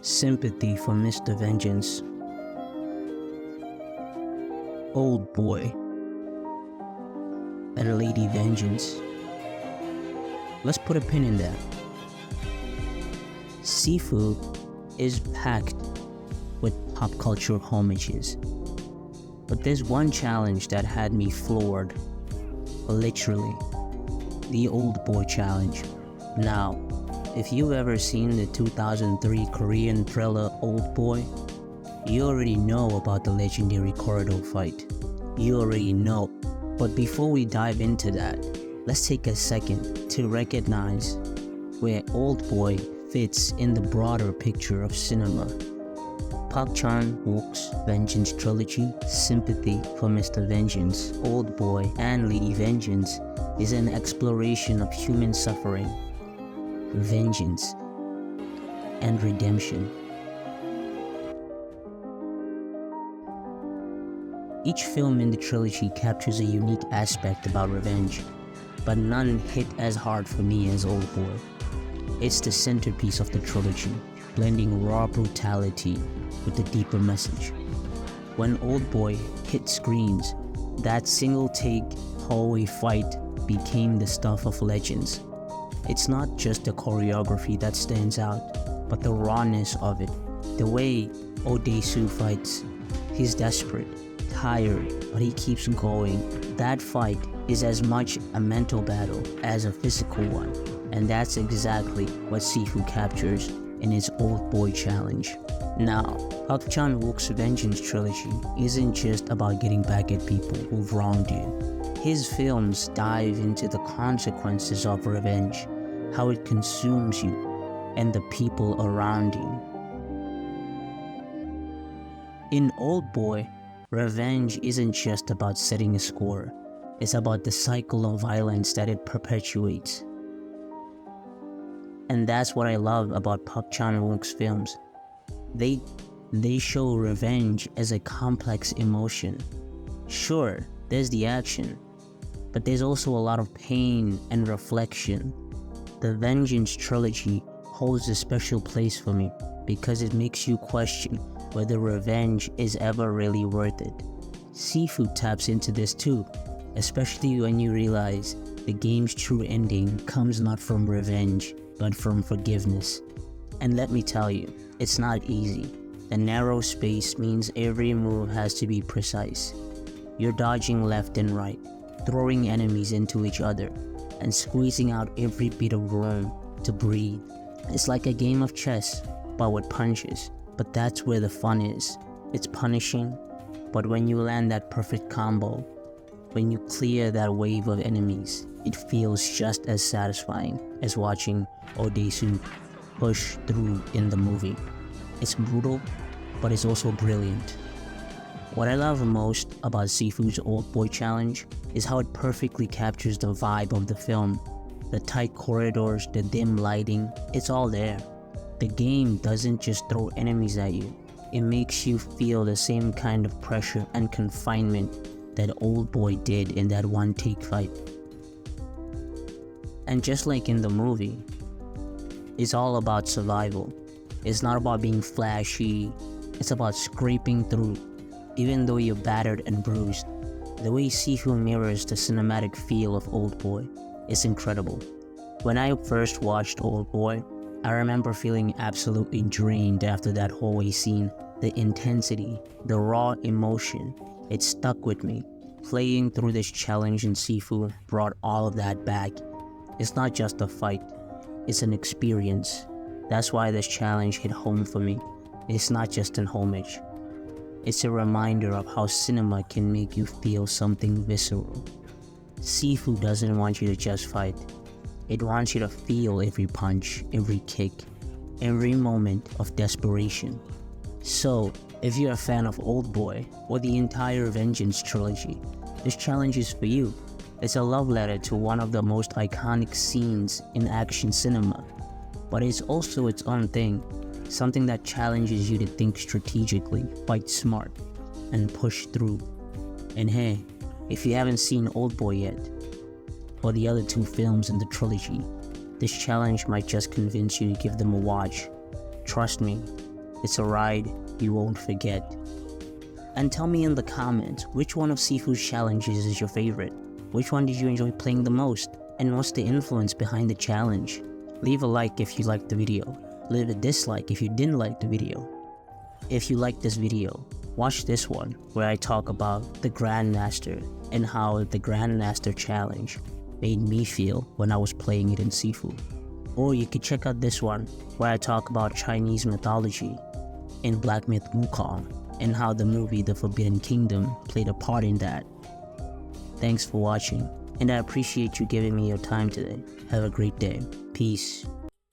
Sympathy for Mr. Vengeance, Oldboy, and Lady Vengeance. Let's put a pin in that. Sifu is packed with pop culture homages, but there's one challenge that had me floored, literally, the Oldboy challenge. Now, if you've ever seen the 2003 Korean thriller Oldboy, you already know about the legendary corridor fight. You already know. But before we dive into that, let's take a second to recognize where Oldboy fits in the broader picture of cinema. Park Chan-wook's Vengeance trilogy, Sympathy for Mr. Vengeance, Oldboy, and Lady Vengeance is an exploration of human suffering, vengeance, and redemption. Each film in the trilogy captures a unique aspect about revenge, but none hit as hard for me as Oldboy. It's the centerpiece of the trilogy, blending raw brutality with a deeper message. When Oldboy hit screens, that single-take hallway fight became the stuff of legends. It's not just the choreography that stands out, but the rawness of it. The way Odesu fights, he's desperate, tired, but he keeps going. That fight is as much a mental battle as a physical one, and that's exactly what Sifu captures in his Oldboy challenge. Now, Park Chan-wook's Vengeance trilogy isn't just about getting back at people who've wronged you. His films dive into the consequences of revenge, how it consumes you and the people around you. In Oldboy, revenge isn't just about setting a score, it's about the cycle of violence that it perpetuates. And that's what I love about Park Chan-wook's films. They show revenge as a complex emotion. Sure, there's the action, but there's also a lot of pain and reflection. The Vengeance trilogy holds a special place for me because it makes you question whether revenge is ever really worth it. Sifu taps into this too, especially when you realize the game's true ending comes not from revenge, but from forgiveness. And let me tell you, it's not easy. The narrow space means every move has to be precise. You're dodging left and right, throwing enemies into each other, and squeezing out every bit of room to breathe. It's like a game of chess, but with punches. But that's where the fun is. It's punishing, but when you land that perfect combo, when you clear that wave of enemies, it feels just as satisfying as watching Odesu push through in the movie. It's brutal, but it's also brilliant. What I love most about Sifu's Oldboy challenge is how it perfectly captures the vibe of the film. The tight corridors, the dim lighting, it's all there. The game doesn't just throw enemies at you, it makes you feel the same kind of pressure and confinement that Oldboy did in that one-take fight. And just like in the movie, it's all about survival. It's not about being flashy, it's about scraping through. Even though you're battered and bruised, the way Sifu mirrors the cinematic feel of Oldboy is incredible. When I first watched Oldboy, I remember feeling absolutely drained after that hallway scene. The intensity, the raw emotion, it stuck with me. Playing through this challenge in Sifu brought all of that back. It's not just a fight, it's an experience. That's why this challenge hit home for me. It's not just an homage. It's a reminder of how cinema can make you feel something visceral. Sifu doesn't want you to just fight. It wants you to feel every punch, every kick, every moment of desperation. So, if you're a fan of Oldboy or the entire Vengeance trilogy, this challenge is for you. It's a love letter to one of the most iconic scenes in action cinema. But it's also its own thing. Something that challenges you to think strategically, fight smart, and push through. And hey, if you haven't seen Oldboy yet, or the other two films in the trilogy, this challenge might just convince you to give them a watch. Trust me, It's a ride you won't forget. And tell me in the comments, which one of Sifu's challenges is your favorite? Which one did you enjoy playing the most? And what's the influence behind the challenge? Leave a like if you liked the video. Leave a dislike if you didn't like the video. If you liked this video, watch this one where I talk about the Grandmaster and how the Grandmaster challenge made me feel when I was playing it in Sifu. Or you could check out this one where I talk about Chinese mythology in Black Myth Wukong and how the movie The Forbidden Kingdom played a part in that. Thanks for watching, and I appreciate you giving me your time today. Have a great day. Peace.